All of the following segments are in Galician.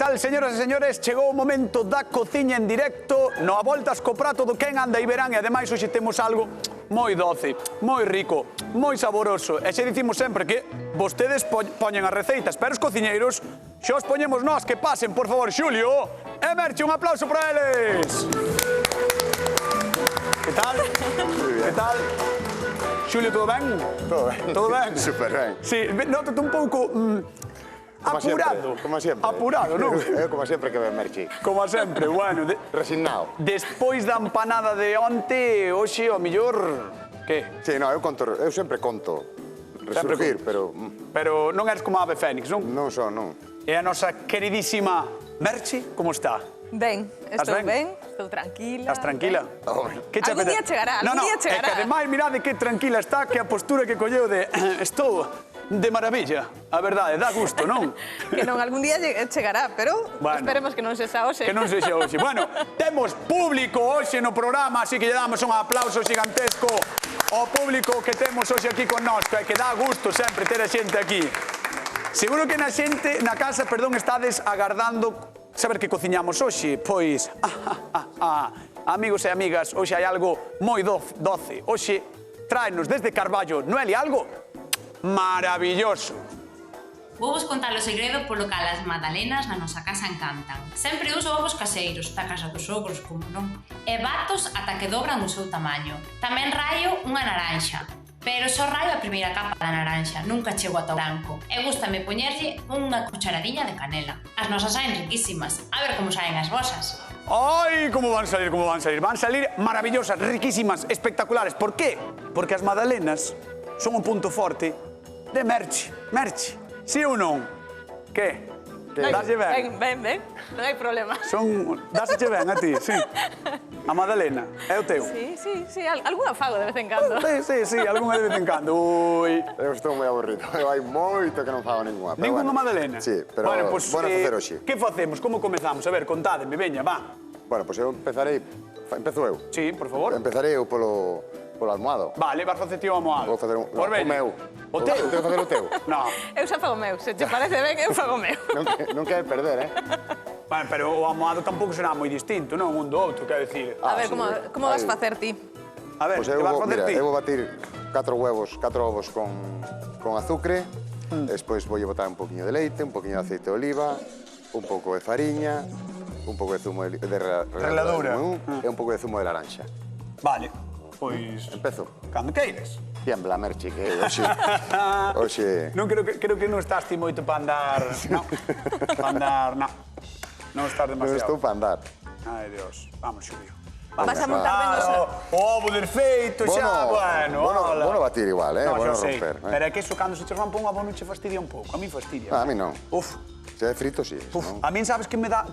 tal, señoras e señores? Chegou o momento da cociña en directo, no a voltas co prato do Quen anda e verán, e ademais hoxe temos algo moi doce, moi rico, moi saboroso. E xe dicimos sempre que vostedes poñen as receitas, pero os cociñeiros xa os poñemos nós. Que pasen, por favor, Xulio e Merche, un aplauso para eles. Que tal? Que tal? Xulio, todo ben? Todo ben. Todo ben? Super ben. Sí, nótate un pouco... apurado. Como sempre. Apurado, non? Eu como sempre que ven Merchi. Como sempre, bueno. Resignado. Despois da empanada de onte, hoxe, o millor... Que? Sí, no, eu sempre conto resurgir, pero... Pero non eres como a ave fénix, non? Non son, non. E a nosa queridísima Merchi, como está? Ben, estou ben? ben, estou tranquila. Estás tranquila? Que che algún día chegará, algún día chegará. É que ademais, mirade que tranquila está, que a postura que colleu de... Estou de maravilla, a verdade, dá gusto, non? Que non, algún día chegará, pero bueno, esperemos que non sexa hoxe. Que non sexa hoxe. Bueno, temos público hoxe no programa, así que lle damos un aplauso gigantesco ao público que temos hoxe aquí con nós, que dá gusto sempre ter a xente aquí. Seguro que na xente, na casa, perdón, estades agardando saber que cociñamos hoxe. Pois, amigos e amigas, hoxe hai algo moi doce. Hoxe tráenos desde Carballo, Noelia, algo maravilloso. Vou vos contar o segredo polo cal as magdalenas na nosa casa encantan. Sempre uso ovos caseiros, da casa dos ogros, como non, e batos ata que dobran o seu tamaño. Tamén raio unha naranxa, pero só raio a primeira capa da naranxa, nunca chego ata o branco. E gústame poñerlle unha cucharadiña de canela. As nosas saen riquísimas, a ver como saen as vosas. Ai, como van salir, como van salir. Van salir maravillosas, riquísimas, espectaculares. Por qué? Porque as magdalenas son un punto forte de Merchi. Merchi, sí ou non? Que? Dáslle ben? Ben, non hai problema. Dáslle ben a ti, sí. A magdalena, é o teu? Sí, algunha fago de vez en cando. Sí, algunha de vez en cando. Ui. Eu estou moi aburrido. Eu hai moito que non fago ninguna. Ninguna magdalena? Sí, pero bueno, facer hoxe. Que facemos? Como comezamos? A ver, contádeme, veña, va. Bueno, pois eu empezarei... Empezo eu. Sí, por favor. Empezarei eu polo almohado. Vale, vas facer ti o almohado. Vou facer o meu. O teu? Tengo que facer o teu? No. Eu xa fago meu, se te parece ben, eu fago meu. Non queres perder, Bueno, pero o almohado tampouco será moi distinto, non? Un do outro, quero dicir. A ver, como vas facer ti? A ver, que vas facer ti? Eu vou batir 4 ovos con azúcar, despois vou botar un poquinho de leite, un poquinho de aceite de oliva, un pouco de fariña, un pouco de zumo de reladura e un pouco de zumo de laranxa. Vale, pois... Empezo. Cando queires. Tiembla, Merchi, que hoxe... Non creo que non estás ti moito para andar... Non, para andar, non. Non estás demasiado. Non estou para andar. Ai, Dios. Vamos, Xulio. Vas a montar ben os... O ovo desfeito xa, bueno, hola. Bueno batir igual, bueno romper. Pero é que iso, cando se che rompe un ovo, non che fastidia un pouco. A mí fastidia. A mí non. Uf. Se é frito, sí. A mí sabes que me dá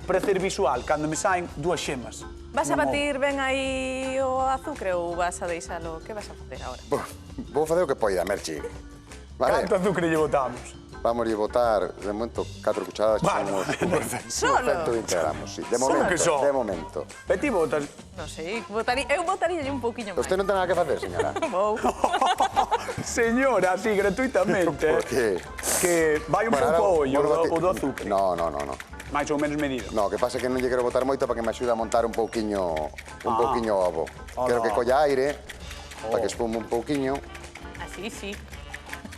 prazer visual cando me saen dúas xemas. Vas a batir ben aí o azúcar ou vas a deixalo? Que vas a facer agora? Vou facer o que poida, Merchi. Canto azúcar lle botamos? Vamos a botar, de momento, 4 cucharadas. Bueno, solo? 120 gramos, sí. De momento. E ti botas? Non sei, eu botaríalle un pouquiño máis. Usted non ten nada que facer, señora? Vou. Señora, así, gratuitamente. Por qué? Que vai un pouco ollo o do azúcar. No. Mais ou menos medido. No, que pasa que non lle quero botar moito para que me axude a montar un pouquiño o ovo. Quero que colla aire, para que espume un pouquiño. Así, sí.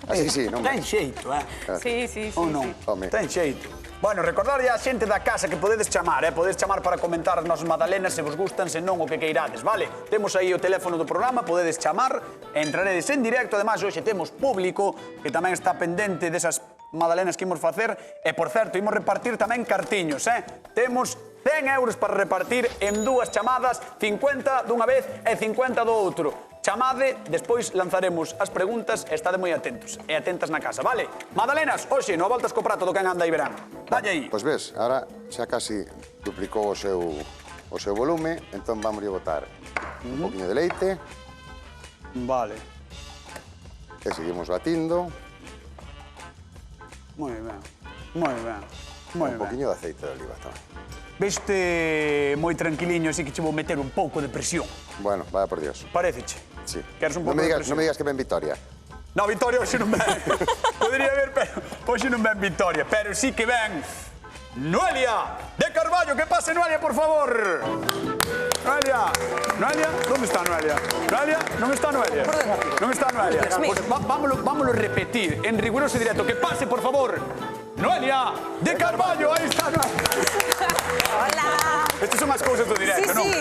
Así, sí, non? Ten xeito, Sí. Ou non? Ten xeito. Bueno, recordade a xente da casa que podedes chamar, podedes chamar para comentar as nosas magdalenas se vos gustan, se non o que queirades, vale? Temos aí o teléfono do programa, podedes chamar, entraredes en directo, ademais hoxe temos público que tamén está pendente desas magdalenas que imos facer e, por certo, imos repartir tamén cartiños, Temos 100 euros para repartir en dúas chamadas, 50 dunha vez e 50 do outro. Chamade, despois lanzaremos as preguntas e estade moi atentos e atentas na casa, vale? Magdalenas, hoxe, no voltas co prato do Quen anda e verán. Dalle aí. Pois ves, ahora xa casi duplicou o seu volume, entón vamos a botar un poquinho de leite. Vale. E seguimos batindo. Moi ben. Un poquinho de aceite de oliva tamén. Veste moi tranquiliño, así que che vou meter un pouco de presión. Bueno, vaya por Dios. Paréceche? Sí. Queres un pouco de presión? Non me digas que ven Vitoria. No, Vitoria hoxe non ven. Podería ver, pero hoxe non ven Vitoria. Pero sí que ven Noelia de Carballo. Que pase, Noelia, por favor. Noelia, Noelia, ¿dónde está Noelia? Noelia, ¿dónde está Noelia? ¿Dónde está Noelia? Pues vámonos a repetir en riguroso directo. Que pase, por favor. Noelia de Carballo, aí está Noelia. Hola. Estas son as cousas do directo, non? Sí,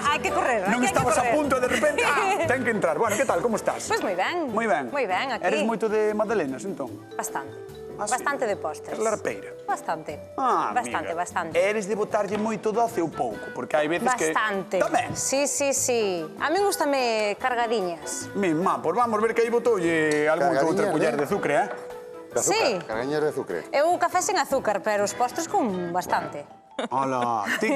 hai que correr. Non estabas a punto de repente, ten que entrar. Bueno, que tal, como estás? Pois moi ben. Moi ben. Moi ben, aquí. Eres moito de magdalenas, entón? Bastante. Ah, sí? Bastante de postres. Es larpeira? Bastante. Ah, Bastante, amiga. bastante. Eres de botarlle moito doce ou pouco? Porque hai veces que... Bastante. Tamén? Sí, sí, sí. A mí gustame cargadiñas. Mima, pois vamos ver que aí botoulle algún que outra Cargadiñas, culler eh? de azúcar, eh? De azúcar, Sí. cargañas de azúcar. Eu café sen azúcar, pero os postres con bastante. Ola, ti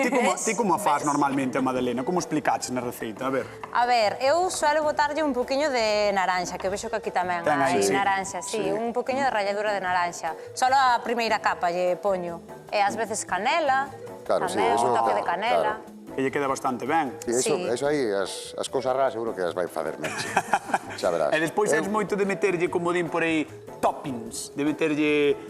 como a faz normalmente a magdalena? Como explicaches na receita? A ver. A ver, eu suelo botarlle un poquinho de naranxa, que vexo que aquí tamén Ten aí, hai sí. naranxa, sí, un poquinho de ralladura de naranxa. Solo a primeira capa lle poño. E ás veces canela, Claro, sí, tamén eso, un toque de canela. Que lle queda bastante ben. Sí, Sí. eso aí, as cousas raras seguro que as vai facer Merche. Xa verás. E despois Eu- és moito de meterlle, como din por aí, toppings. De meterlle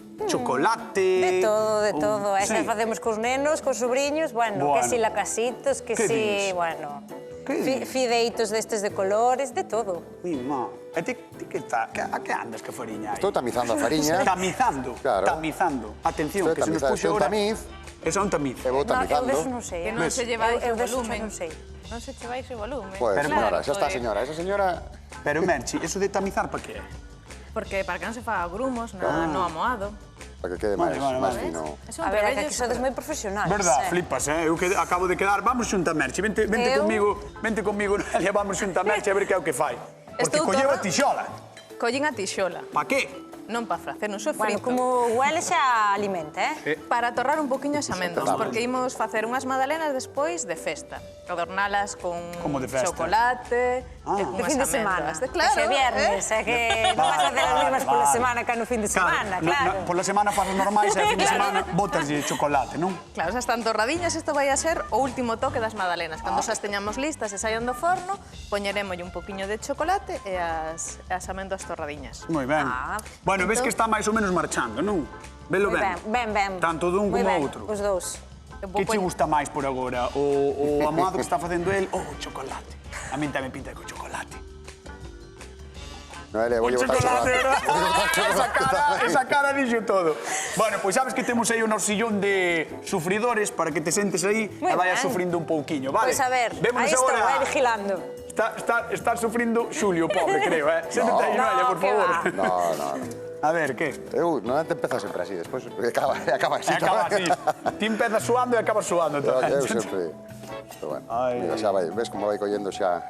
chocolate... De todo, de todo. Esa Sí. facemos cos nenos, cos sobrinhos, bueno, que Bueno. si lacasitos, que Que si, dis? bueno, Que dis? fideitos destes de colores, de todo. Mima, e ti que está? A que andas que fariña aí? Estou tamizando a fariña. Tamizando. Claro. Tamizando. Atención, Estou que se nos tamizando. puxe É un ahora... tamiz. Eso é un tamiz. E vou No, eu tamizando. deso non sei. Que non se lleva Eu ese deso xa volumen. non sei. Non se cheva ese volumen. Pois, Pero señora, xa está, joder. señora. Esa señora... Pero, Merchi, eso de tamizar para que é? Porque para que non se faga grumos no amoado. Para que quede Vale, máis vale, máis vale. fino. É un A ver, é que trebello aquí sodes super- moi profesionales. Verdad, flipas, Eu que acabo de quedar... Vamos xunta, Merchi. Vente Eu- comigo, Noelia, vamos xunta, Merchi, a ver que é o que fai. Porque Estou colleu a toda- tixola. Collín a tixola. Pa que? Non para facer un Bueno, sofrito. como huele xa alimenta, Para torrar un poquinho as amendos, Vamos. porque imos facer unhas magdalenas despois de festa. Adornalas con Como de festa? chocolate, Ah. e De cunhas fin de semana. amendas. Claro, Ese viernes, é que non vas a facer as mesmas pola vale. semana que no fin de semana, claro. Pola semana fazes normais e a fin de semana botaslle chocolate, non? Claro, xa están torradiñas, isto vai a ser o último toque das magdalenas. Cando xa as teñamos listas e saian do forno, poñerémolle un poquinho de chocolate e as amendas torradiñas. Moi ben. Ah, Bueno, ves entón- que está máis ou menos marchando, non? Velo Moi ben. ben. Tanto dun Moi como ben, outro. Os dous. Que che gusta máis por agora? O amoado que está facendo el ou o chocolate? A min tamén pinta co chocolate. Noelia, vou botar chocolate. Esa cara dixo todo. Bueno, pois sabes que temos aí o noso sillón de sufridores para que te sentes aí Moi e vayas ben. sufrindo un pouquiño, vale? Pois a ver, Vémonos aí estou, agora. vigilando. Está sufrindo Xulio, pobre, creo, eh? Séntate aí, No, Noelia, por que favor. va. No. A ver, que? Eu normalmente empezo sempre así, despois acaba así. Acaba así. Ti empezas suando e acabas suando. Eu sempre... Pero bueno, Ai. mira, xa vai, ves como vai collendo xa...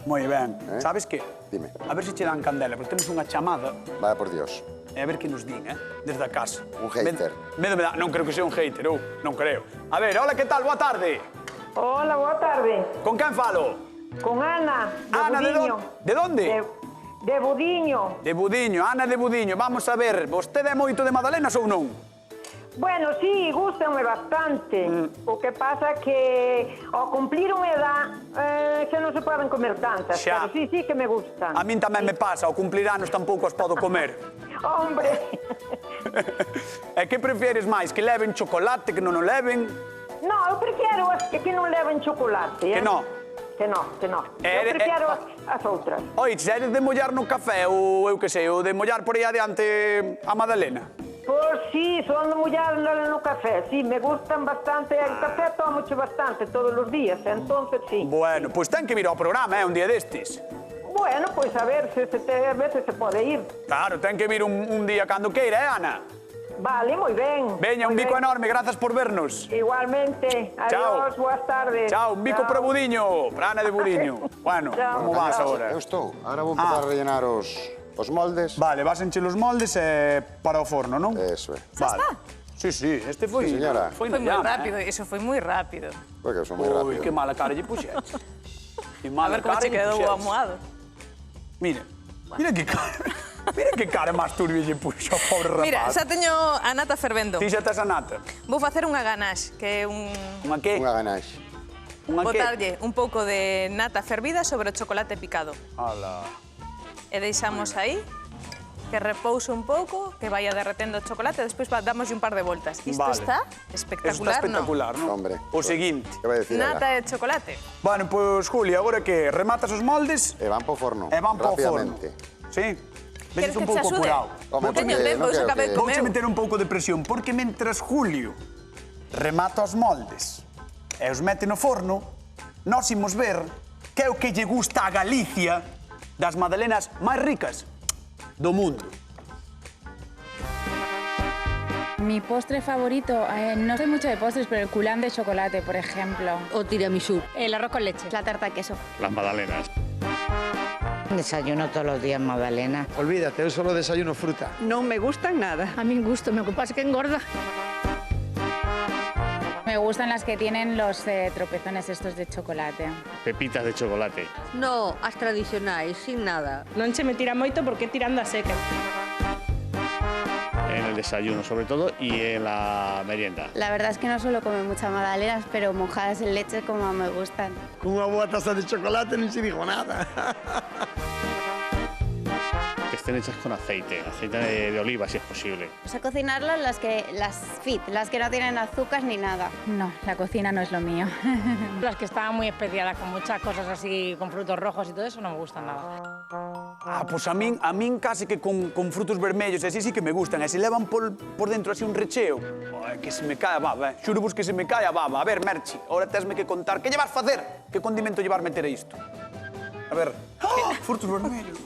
Moi ben. Sabes que? Dime. A ver se che dan candela, porque temos unha chamada Vaya por Dios. e a ver que nos din, desde a casa. Un hater. Medo me dá. Non creo que sea un hater, non creo. A ver, hola, que tal? Boa tarde. Hola, boa tarde. Con quen falo? Con Ana, de Ana, Budiño. de onde? De Budiño. De Budiño, Ana de Budiño. Vamos a ver, vostede é moito de magdalenas ou non? Bueno, sí, gústame bastante. O que pasa que ao cumplir unha edad xa non se poden comer tantas, Xa. pero sí que me gustan. A min tamén me pasa, ao cumplir anos tampouco as podo comer. Hombre, E que prefieres máis, que leven chocolate, que non o leven? no, eu prefiero as que non leven chocolate. Que no? Que no. Eh, Eu prefiero as outras. Oites, eres de mollar no café ou eu que sei, ou de mollar por aí adiante a magdalena? Pois sí, son de mullar no café, sí, me gustan bastante. El café tomo bastante todos os días, entonces sí. Bueno, pois ten que vir ao programa, un día destes. Bueno, pois a ver se a veces se pode ir. Claro, ten que vir un día cando queira, Ana? Vale, moi ben. Veña, un moi bico ben. enorme, grazas por vernos. Igualmente. Chao. Adiós, boas tardes. Chao, un bico Chao. para Budiño, para Ana de Budiño. Bueno, Chao. como vas agora? Eu estou. Agora vou empezar a rellenar os moldes. Vale, vas encher os moldes para o forno, non? Eso é. Vale. Sí, sí, este foi... Sí, señora. Foi moi llama, rápido, iso foi moi rápido. Porque eu son moi Ui, rápido. que mala cara lle puxetes. Que A mala ver como cara che lle quedou o puxetes. amoado. Mira, mira que cara... Mira que cara máis turbia lle puxo, pobre rapaz. Mira, xa teño a nata fervendo. Ti xa tes a nata. Vou facer unha ganache, que é un... Unha que? Unha ganaxe. Unha que? Botarlle un pouco de nata fervida sobre o chocolate picado. Ala. E deixamos aí que repouse un pouco, que vaya derretendo o chocolate, despois damoslle un par de voltas. Isto Vale. está Eso espectacular, está espectacular, non? Hombre. O seguinte. Que vai dicir Nata ela? de chocolate. Bueno, pois, Juli, agora que rematas os moldes E van po forno, e van para o forno. rápidamente. Sí? Queres Vedes un que te pouco axude? apurado. Home, Teño porque tempo, non eu quero acabei que- con Vouche meu. meter un pouco de presión, porque mentras Julio remata os moldes e os mete no forno, nós imos ver que é o que lle gusta a Galicia das magdalenas máis ricas do mundo. Mi postre favorito, no sé mucho de postres, pero el culán de chocolate, por ejemplo. O tiramisú. El arroz con leche. La tarta de queso. Las magdalenas. Desayuno todos los días magdalena. Olvídate, eu solo desayuno fruta. No me gustan nada. A mi gusto, me ocupa es que engorda. Me gustan las que tienen los tropezones estos de chocolate. Pepitas de chocolate. No, as tradicionais, sin nada. Non se me tira moito porque tirando a seca. En el desayuno, sobre todo, y en la merienda. La verdad es que no suelo comer muchas magdalenas, pero mojadas en leche como me gustan. Con unha boa taza de chocolate non se digo nada. Que estén hechas con aceite de oliva, si es posible. Sé cocinarlas las fit, las que no tienen azúcar ni nada. No, la cocina no es lo mío. Las que estaban muy especiadas, con muchas cosas así, con frutos rojos y todo eso, no me gustan nada. Ah, pois a min casi que con frutos vermellos, así sí que me gustan. E se levan por dentro así un recheo, que se me cae a baba, xuro vos que se me cae a baba. A ver, Merchi, ahora tesme que contar. Que llevas facer? Que condimento llevar meter a isto? A ver, frutos vermellos.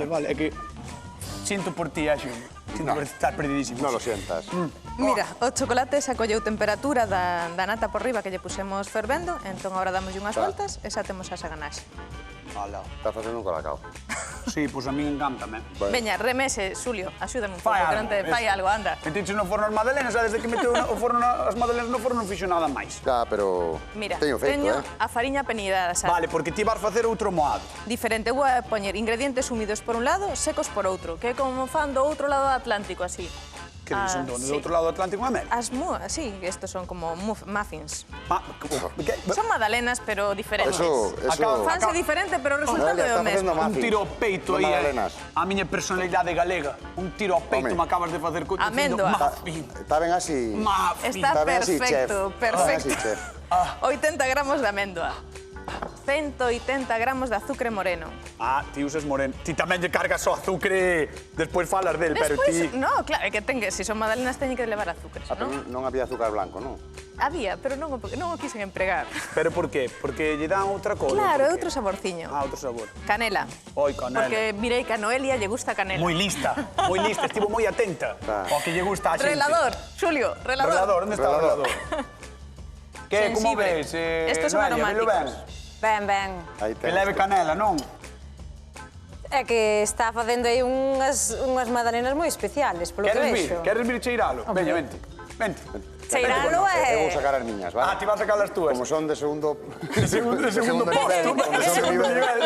Vale, é que sinto por ti, Xulio. Sinto por estar perdidísimo. Non lo sientas. Mira, o chocolate xa colleu temperatura da nata por riba que lle pusemos fervendo, entón agora damos unhas voltas e xa temos a saganaxe. Ala. Está facendo un colacao. Sí, pois a min encántame. Veña, remese, Xulio, axúdame un pouco, que non te fai algo, anda. Metiches no forno as magdalenas, desde que meteu o forno as magdalenas no forno non fixo nada máis. Ya, pero Mira, teño feito, teño a fariña peneirada, xa. Vale, porque ti vas facer outro moado. Diferente, vou a poñer ingredientes húmidos por un lado, secos por outro, que é como fan do outro lado do Atlántico, así. Que dicen do outro lado do Atlántico América? As sí, estos son como muffins. Que? Son magdalenas, pero diferentes. Eso... Fanse diferente, pero o resultado Noelia, é o está facendo mesmo. Un muffins. tiro ao peito De aí, magdalenas. a miña personalidade galega. Un tiro ao peito Home. me acabas de facer con Amêndoa. Muffin. Está ben así. Muffin. Está Está ben así, perfecto, chef. perfecto. Está ben así, chef. 80 gramos de amêndoa. 180 gramos de azúcar moreno. Ah, ti usas moreno. Ti tamén lle cargas o azúcar, despois falas del, pero ti... Despois, no, claro, é que se son magdalenas teñen que levar azúcar, Pero non? non había azúcar blanco, non? Había, pero non o quisen empregar. Pero por qué? Porque lle dan outra cousa? Claro, é Por qué? outro saborciño. Ah, outro sabor. Canela. Oi, canela. Porque mirei que a Noelia lle gusta a canela. Moi lista, estivo moi atenta. Tá. O que lle gusta a xente. Relador, Xulio, relador. Relador, onde está o Relador. relador? Que, como Sensible. ves? Estos son Noelia, velo ben? aromáticos. Ben. Aí Que tens. leve canela, non? É que está facendo aí unhas magdalenas moi especiales, polo que Queres vir? vexo. Queres vir cheiralo? Veña, vente. Vente. Cheiralo Eu vou é... sacar as miñas, vale? Ah, ti vas a sacar as túas. Como son de segundo... De segundo nivel, posto. como son de nivel.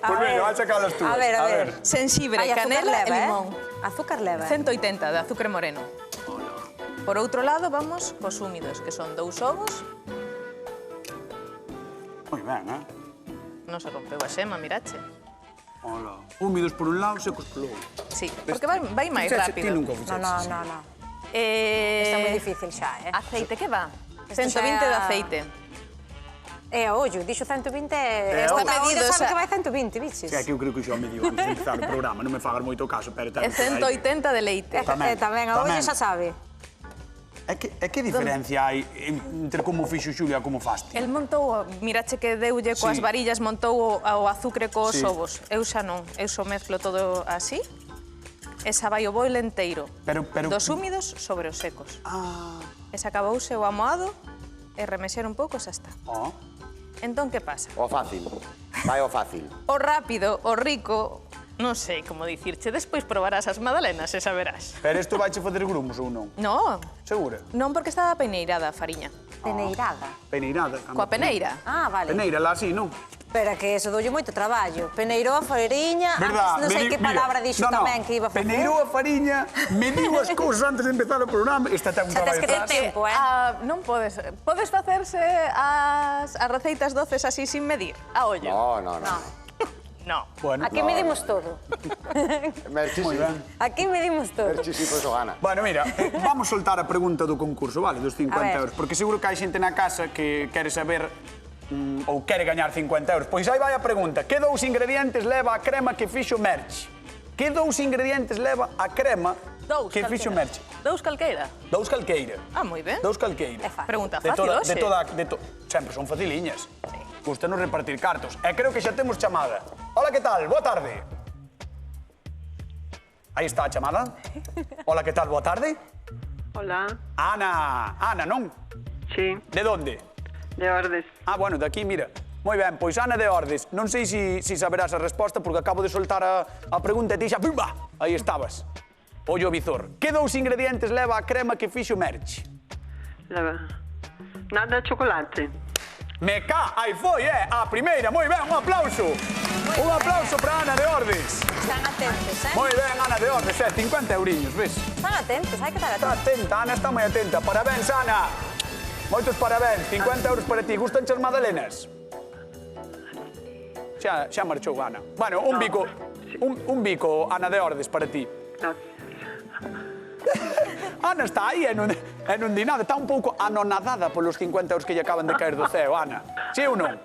Pois veña, vas a sacar as túas. A ver. Sensible, Ai, azúcar canela leva, e limón. Azúcar leva. 180 de azúcar moreno. Por outro lado, vamos cos húmidos, que son 2 ovos. Moi ben, Non se rompeu a xema, mirache. Hola. Húmidos por un lado, secos polo outro. Sí, porque vai máis Ti rápido. nunca fixeches. No. Está moi difícil xa, Aceite, que va? Esto 120 xa- de aceite. Ollo, dixo 120 Está medido, sabe xa. que vai 120, biches. É que eu creo que xo me digo antes de empezar o programa, non me fagas moito caso, pero E 180 de leite. Tamén, a ollo xa sabe. É que diferencia hai entre como fixo Xulia e como faste? El montou, mirache que deulle coas Sí. varillas, montou o azúcar cos Sí. ovos. Eu xa non, eu só mezclo todo así. E xa vai o boile inteiro. Pero- Dos húmidos sobre os secos. Ah, E xa acabouse o amoado e remexer un pouco, xa está. oh. Entón, que pasa? O fácil. Vai o fácil. O rápido, o rico, non sei como dicirche. Despois probarás as magdalenas e saberás. Pero isto vai che facer grumos ou non? Non, Segura? non porque estaba peneirada a fariña. Peneirada. Peneirada. Coa peneira. Ah, vale. Peneira, lá así, non? Pero que eso doulle moito traballo. Peneirou a fariña, Verdad, non sei que palabra dixo tamén que iba a facer. Peneirou a fariña, mediu as cousas antes de empezar o programa. Esta ten un Xa tes traballo que ter atrás. tempo, Non podes. Podes facerse as receitas doces así sin medir, a ollo. No. No. Bueno, Aquí medimos todo. Merchi, moi sí. ben. Aquí medimos todo. Merchi, sí, por eso gana. Bueno, mira, vamos soltar a pregunta do concurso, vale? Dos 50 A ver. euros. Porque seguro que hai xente na casa que quere saber ou quere gañar 50 euros. Pois aí vai a pregunta. Que dous ingredientes leva a crema que fixo Merchi? Que dous ingredientes leva a crema que fixo Merchi? Dous calqueira. Dous calqueira. Ah, moi ben. Dous calqueira. É fácil. Pregunta De fácil, toda, hoxe. sempre son faciliñas. Gustanos repartir cartos. E creo que xa temos chamada. Hola, que tal? Boa tarde. Aí está a chamada. Hola, que tal? Boa tarde. Hola, Ana, non? sí, De onde? de Ordes. Ah, bueno, de aquí, mira. Moi ben, pois Ana de Ordes. Non sei si saberás a resposta porque acabo de soltar a pregunta e ti xa, pumba, aí estabas. Ollo visor. Que dous ingredientes leva a crema que fixo Merchi? Nada de chocolate. Me ca, aí foi, a primeira, moi ben, un aplauso. Un aplauso para Ana de Ordes. Están atentos, Moi ben, Ana de Ordes, 50 euriños, ves? Están atentos, hai que estar Está atentos. atenta, Ana está moi atenta. Parabéns, Ana. Moitos parabéns, 50 euros para ti. Gustan as magdalenas? Xa marchou, Ana. Bueno, un bico, Ana de Ordes, para ti. Ana está aí e non di nada. Está un pouco anonadada polos 50 euros que lle acaban de caer do ceo, Ana. Sí ou non?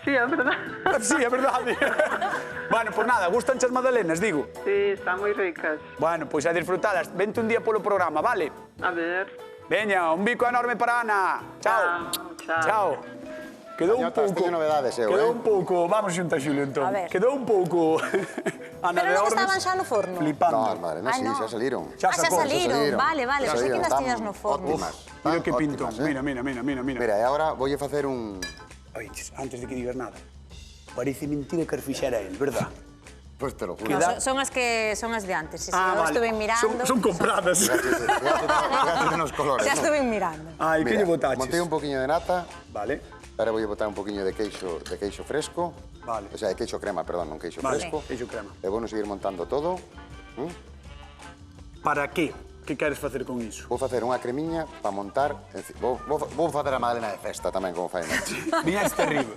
Sí, é verdade. Sí, é verdade. Bueno, pois nada, gustan as magdalenas, digo. Sí, están moi ricas. Bueno, pois a disfrutalas. Vente un día polo programa, vale? A ver. Veña, un bico enorme para Ana. Chao. Chao. Chao. Quedou un Gañotas, pouco... teño novedades, Quedou un pouco... Vamos xunta, Xulio, entón. A ver. Quedou un pouco... Ana Pero de non Ordes estaban xa no forno. flipando. No, as magdalenas Ai, sí, no. xa saliron. Xa Xa sacou. saliron. Vale, Xa pensei que saliron, nas están tiñas no forno. óptimas. Mira Están que pintón. óptimas, Mira. Mira, e agora voulle facer un... Ai, antes de que digas nada. Parece mentira que as fixera él, verdad? Pois te lo juro. No, Queda- son as de antes. Sí, Ah, eu vale. estuve mirando. Son compradas. Fíjate nos colores. Xa ¿no? estuve mirando. Ai, que lle botaches? montei un poquinho de nata, Vale. ahora voulle botar un poquinho de queixo fresco. Vale. O sea, de queixo crema, perdón, non queixo Vale, fresco. queixo crema. E vou seguir montando todo. Para que? Que queres facer con iso? Vou facer unha cremiña para montar... Vou facer a magdalena de festa tamén, como fai Merchi. Viñaste arriba.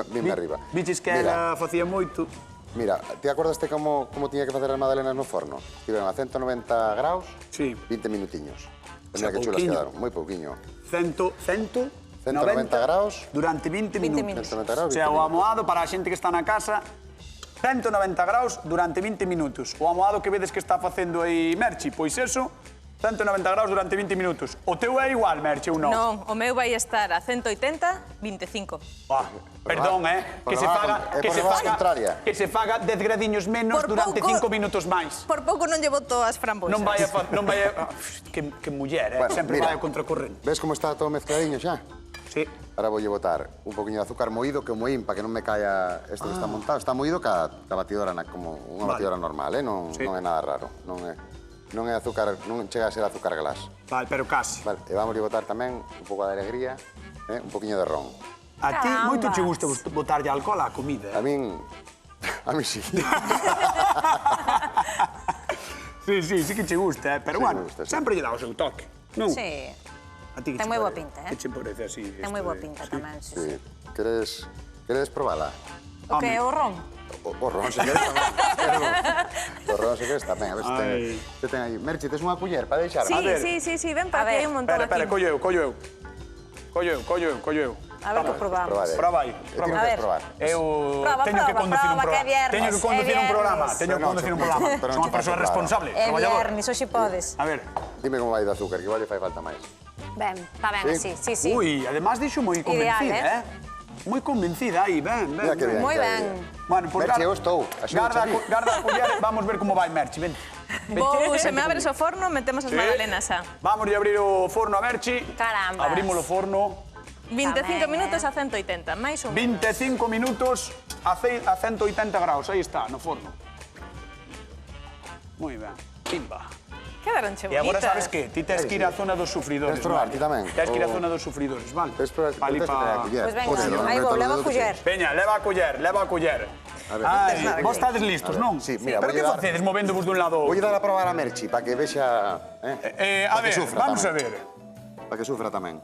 Vime arriba. Viches que Mira, ela facía moito. Mira, te acordaste como tiña que facer as magdalenas no forno? Estiveron a 190 graus, Sí. 20 minutiños. O sea, Mira que chulas pouquiño. quedaron, moi pouquiño. 190 graus. durante 20 minutos. 190 graus, O sea, 20 o amoado para a xente que está na casa, 190 graus durante 20 minutos. O amoado que vedes que está facendo aí Merchi, pois eso, 190 graus durante 20 minutos. O teu é igual, Merchi, ou non? Non, o meu vai estar a 180, 25. Perdón, Por que se la- faga, é por la contraria. que se faga 10 gradiños menos Por durante pouco- 5 minutos máis. Por pouco non llevo todas as framboesas. Non vai a... que muller, Bueno, sempre mira. vai a contracorrente. Ves como está todo mezcladiño xa? Sí. Ahora voulle botar un poquinho de azúcar moído que o moín para que non me caia isto que está montado. Está moído ca batidora como unha Vale. batidora normal, non, Sí. non é nada raro. Non é azúcar, non chega a ser azúcar glass. Vale, pero casi. Vale, e vamos a botar tamén un pouco de alegría, un poquinho de ron. A ti moito che Carambas. gusta botarlle alcohol á comida. A min sí. Sí que che gusta, pero Sí, bueno, me gusta, sí. sempre lle dá o seu toque, non? Sí. A ti que Ten che moi boa parece? pinta, Que che parece así? Ten moi boa pinta tamén, sí. Sí. Queredes probala? O que é o ron? O ron, se queres tamén. O ron, se queres tamén. A ver se ten, Ai. se ten aí. Merchi, tes unha culler para deixar? Sí, A ver. sí, ven para A que ver, hai un montón Espera, aquí. collo eu. A ver que probamos. Probar, Prova aí. Ti non A queres ver. probar? Eu Prova, teño que prova, conducir un prova, que é programa. viernes, Teño que é conducir un programa. viernes. Teño que Pero non, conducir un pero programa. non Son unha che persoa faz responsable, É traballador. viernes, hoxe podes. A ver. Dime como vai de azúcar, que igual lle fai falta máis. Ben, está ben Sí? así, sí. Ui, además dixo moi Ideal, convencida, Moi convencida aí, ben. Mira que ben. Moi que ben. Bueno, pois Merchi, eu estou. Garda a culler, vamos ver como vai Merchi, ven. Se me abres o forno, metemos as Sí. magdalenas xa. Vamos a abrir o forno a Merchi. Carambas. Abrimos o forno. 25 Tamén, minutos a 180, máis ou 25 minutos a 180 graus. Aí está, no forno. Moi ben. Pimba. Quedaron che E agora bonitas. sabes que? Ti tes que ir á zona dos sufridores. Queres probar vale? ti tamén? Tes que ir á O- zona dos sufridores, vale? Tes probar, Vale, tes que ter a culler. Pois venga, Joder, non aí meto vou, no leva dedo a que culler. Veña, leva a culler. A ver, Ai, vos estades listos, A ver, non? sí, mira, Pero que voulle dar- facedes movéndovos dun lado? Voulle dar a probar a Merchi para que vexa, A para que ver, sufra vamos a tamén. ver. Para que sufra tamén.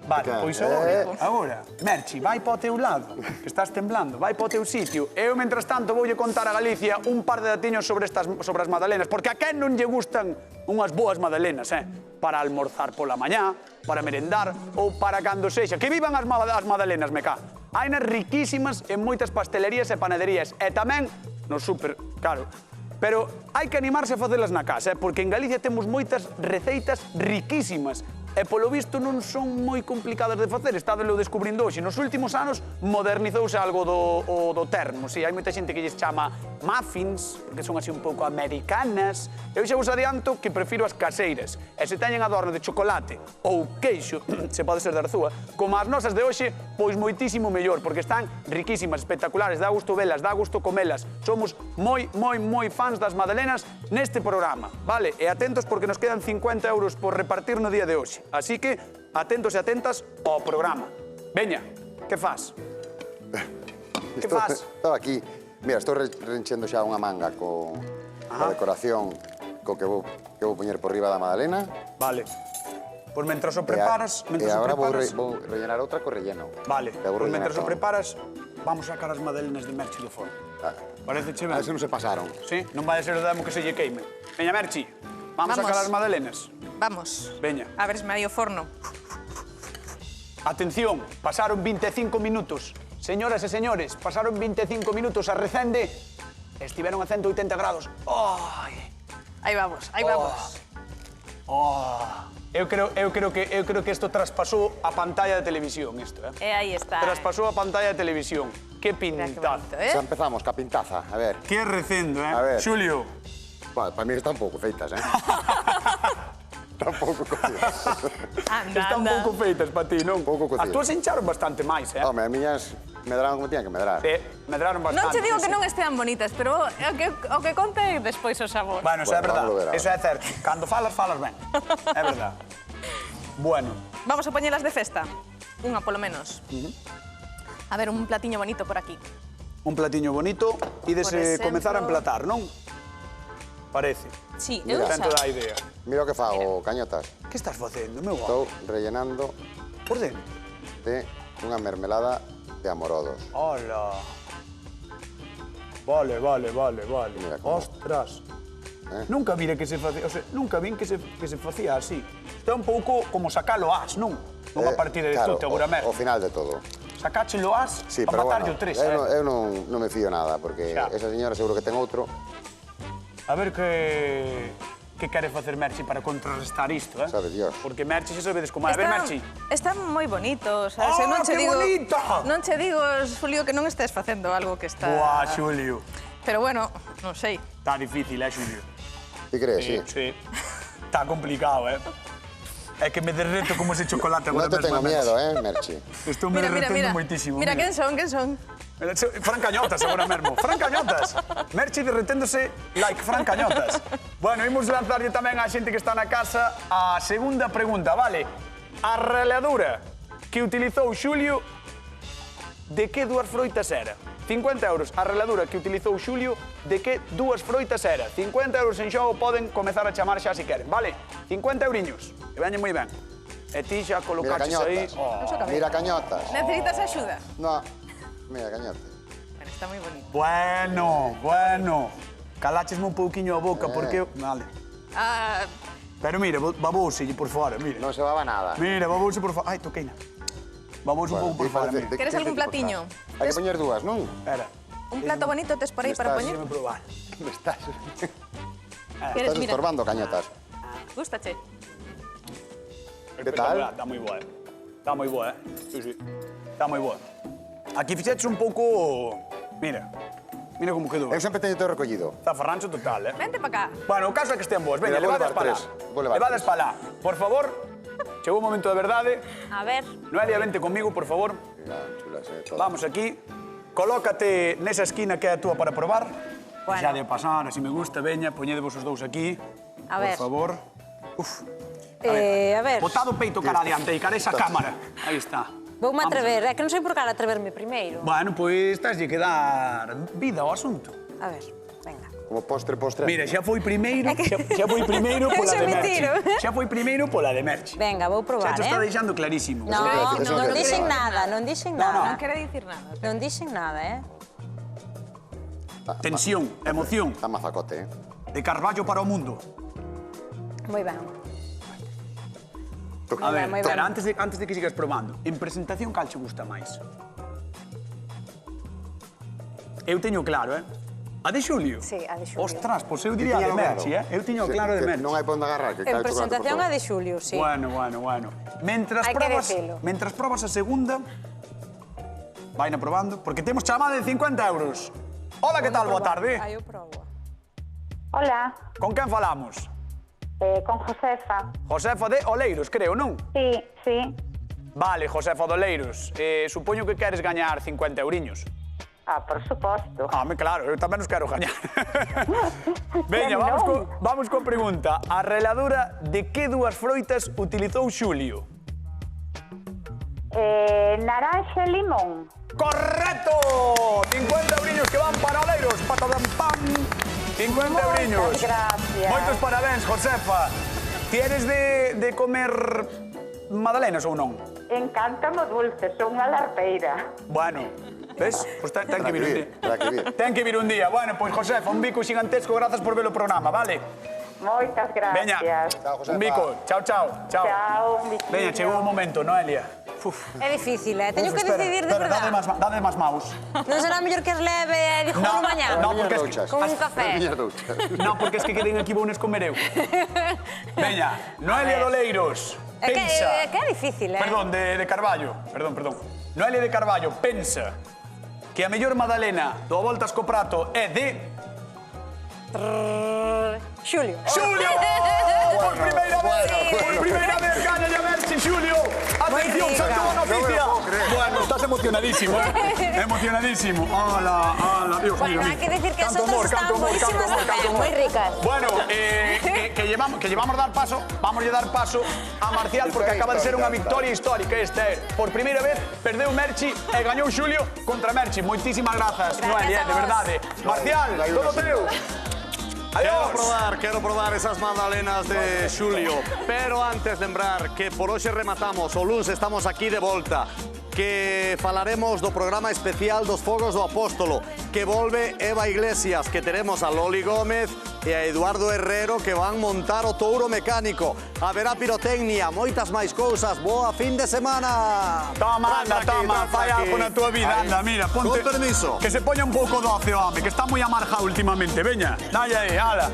Vale, pois agora, Merchi, vai para o teu lado, que estás temblando, vai para o teu sitio. Eu, mentras tanto, voulle contar a Galicia un par de datiños sobre as magdalenas, porque a quen non lle gustan unhas boas magdalenas, para almorzar pola mañá, para merendar ou para cando sexa. Que vivan as magdalenas, me cá. Hainas riquísimas en moitas pastelerías e panaderías e tamén no súper, claro. Pero hai que animarse a facelas na casa, porque en Galicia temos moitas receitas riquísimas e, polo visto, non son moi complicadas de facer. Estádelo descubrindo hoxe. Nos últimos anos modernizouse algo do termo. Si, hai moita xente que lles chama muffins, porque son así un pouco americanas. Eu xa vos adianto que prefiro as caseiras. E se teñen adorno de chocolate ou queixo, se pode ser de arzúa, como as nosas de hoxe, pois moitísimo mellor, porque están riquísimas, espectaculares, dá gusto velas, dá gusto comelas. Somos moi fans das magdalenas neste programa, vale? E atentos porque nos quedan 50 euros por repartir no día de hoxe. Así que atentos e atentas ao programa. Veña, que faz? Que faz? Estaba aquí. Mira, estou reenchendo xa unha manga co decoración co que vou poñer por riba da magdalena. Vale. Pois mentras o preparas... E agora vou rellenar outra co relleno. Vale. Pois mentras o preparas, vamos sacar as magdalenas de Merchi do forno. Parece che ben? A ver se non se pasaron. Sí, non vai a ser o demo que se lle queime. Veña, Merchi, vamos a sacar as magdalenas. Vamos. Veña. A ver se me hai o forno. Atención, pasaron 25 minutos. Señoras e señores, pasaron 25 minutos a recende e estiveron a 180 grados. Aí vamos, aí vamos. Eu creo que isto traspasou a pantalla de televisión, isto, E aí está. Traspasou a pantalla de televisión. Que pintaza. Xa empezamos, ca pintaza, a ver. Que recendo, A ver. Xulio. Para mí están pouco feitas, Están pouco cocidas. Están pouco feitas para ti, non? Pouco cocidas. As túas encharon bastante máis, Home, as miñas medraron como tiñan que medrar. Medraron bastante. Non che digo que non estean bonitas, pero o que conta é despois o sabor. Bueno, eso é verdad, vámoslo ver eso é certo. Cando falas ben. É verdad. Bueno. Vamos a poñelas de festa. Unha polo menos. A ver, un platiño bonito por aquí. Un platiño bonito e dese comezar a emplatar, non? Parece. Sí, Mira, Tanto da idea. Mira o que fago, cañotas. Que estás facendo, meu Estou guapo? rellenando Por dentro? de unha mermelada de amorodos. Hola. Vale. Mira como- Ostras. Nunca vire que se facía, nunca vin que se facía así. Isto é un pouco como sacalo as, non? Non a partir de Claro, tú, seguramente. o final de todo. Sacáchelo as Sí, para pero matarlle bueno, o tres, eu non me fío nada, porque Xa. esa señora seguro que ten outro. A ver que quere facer Merchi para contrarrestar isto, Sabe Dios. Porque Merchi xa sabedes como é. A ver, Merchi. Están moi bonitos, sabes? Ah, Non che que digo, bonita! Non che digo, Xulio, que non estés facendo algo que está... Buah, Xulio. Pero bueno, non sei. Está difícil, Xulio? Ti crees, sí? Sí. Está complicado, É que me derreto como ese chocolate agora Non te tengo mesmo, miedo, Merchi. Estou me derretendo moitísimo. Mira, quen son? Fran Cañotas agora mesmo. Fran Cañotas. Merchi derreténdose like Fran Cañotas. Bueno, imos lanzarlle tamén á xente que está na casa a segunda pregunta, vale? A ralladura que utilizou Xulio, de que dúas froitas era? 50 euros. A ralladura que utilizou Xulio, de que dúas froitas era? 50 euros en xogo, poden comezar a chamar xa se queren, vale? 50 euriños. E veñen moi ben. E ti xa colocaches aí... Mira cañotas. Necesitas axuda? No, mira cañotas. Bueno, está moi bonito. Bueno. Caláchesme un pouquiño a boca, porque... Vale. Pero mira, babouselle por fora, mira. Non se baba nada. Mira, babouse por fora. Ai, toqueina. Babouse un pouco por fora, mira. Queres algún platiño? Hai que poñer dúas, non? Espera. Un plato bonito tes por aí para poñer? Déxame probar. Me estás Queres, mira, estorbando, cañotas. gústache? Que tal? Está moi boa, Está moi boa, Sí. Está moi boa. Aquí fixeches un pouco... Mira como quedou. Eu sempre teño todo recollido. Está farrancho total, Vente para cá. Bueno, o caso é que estén boas. Veña, Mira, vou levades levar para lá. tres. Vou levar Levades tres. para lá. Por favor, chegou o momento de verdade. A ver. Noelia, vente conmigo, por favor. Mira, chulas, todo. Vamos aquí. Colócate nesa esquina que é a túa para probar. Bueno. Xa de pasar, así me gusta, veña, poñedevos os dous aquí. A ver. Por favor. Uf. A ver. Botado o peito cara adiante e cara esa cámara. Aí está. Voume Vamos. atrever, é que non sei por cara atreverme primeiro. Bueno, pois estás lle que dar vida ao asunto. A ver. Venga. Como postre. Mira, xa foi primeiro pola de Merchi. Xa foi primeiro pola de Merchi. Venga, vou probar, Xa te está deixando clarísimo. Non dixen nada, Non quere dicir nada. Non dixen nada, Tensión, emoción. Está mazacote, De Carballo para o mundo. Moi ben. A ver, moi ben. espera, antes de que sigas probando, en presentación cal che gusta máis? Eu teño claro, A de Xulio? Sí, a de Xulio. Ostras, pois eu diría a de Merchi, Eu tiño claro de Merchi. Non hai ponde agarrar, que En presentación a de Xulio, sí. Bueno. Hai que decilo. Mentras probas a segunda, vaina probando, porque temos chamada de 50 euros. Hola, que tal? Boa tarde. Aí eu probo. Hola, Con quen falamos? con Josefa. Josefa de Oleiros, creo, non? Sí, sí. Vale, Josefa de Oleiros. Supoño que queres gañar 50 euriños. Ah, por suposto. Claro, eu tamén os quero gañar. Veña, Non. vamos coa pregunta. A reladura de que dúas froitas utilizou Xulio? Naranja e limón. ¡Correcto! 50 euriños que van para Oleiros. Patadam, pam. 50 euriños. Gracias. Moitos parabéns, Josefa. Tienes de comer magdalenas ou non? Encántame dulce, son unha larpeira. Bueno, ves? Pois ten que vir un día. Terá que vir. Ten que vir un día. Bueno, pois Josefa, un bico xigantesco, grazas por ver o programa, vale? Moitas gracias. Veña, Chao, Josefa. un bico. Chao. Chao, un bicillo. Veña, chegou o momento, Noelia. É difícil, Teño que decidir de Dade verdade. máis maus. Non será mellor que as leve e dixo no mañá? No, porque es que... Con un café. No, porque es que queden aquí vounes comer eu. Veña, Noelia Doleiros, pensa... É que é difícil, Perdón, de Carballo. Perdón. Noelia de Carballo, pensa que a mellor magdalena do A Voltas co Prato é de... Xulio. Xulio! Por primeira vez gaña a Merchi, Xulio. Atención, Moi salto a noticia. Non me lo puedo creer. Bueno, estás emocionadísimo, Emocionadísimo. Hola, Dios mío. Bueno, hai que decir que as outras están buenísimas tamén, moi ricas. Bueno, que llevamos dar paso, vamos a dar paso a Marcial porque acaba de ser unha victoria histórica esta. Por primeira vez perdeu Merchi e gañou Xulio contra Merchi. Moitísimas grazas, Noelia, de verdade. Marcial, todo teu. Quero probar esas magdalenas de Xulio. Pero antes lembrar que por hoxe rematamos, o luns estamos aquí de volta, que falaremos do programa especial dos Fogos do Apóstolo, que volve Eva Iglesias, que teremos a Loli Gómez e a Eduardo Herrero, que van montar o touro mecánico. Haberá pirotecnia, moitas máis cousas. Boa fin de semana. Toma, fai algo na tua vida, anda, mira, ponte... Con permiso. Que se poña un pouco doce, home, que está moi amarga últimamente, veña, dalle aí, ala.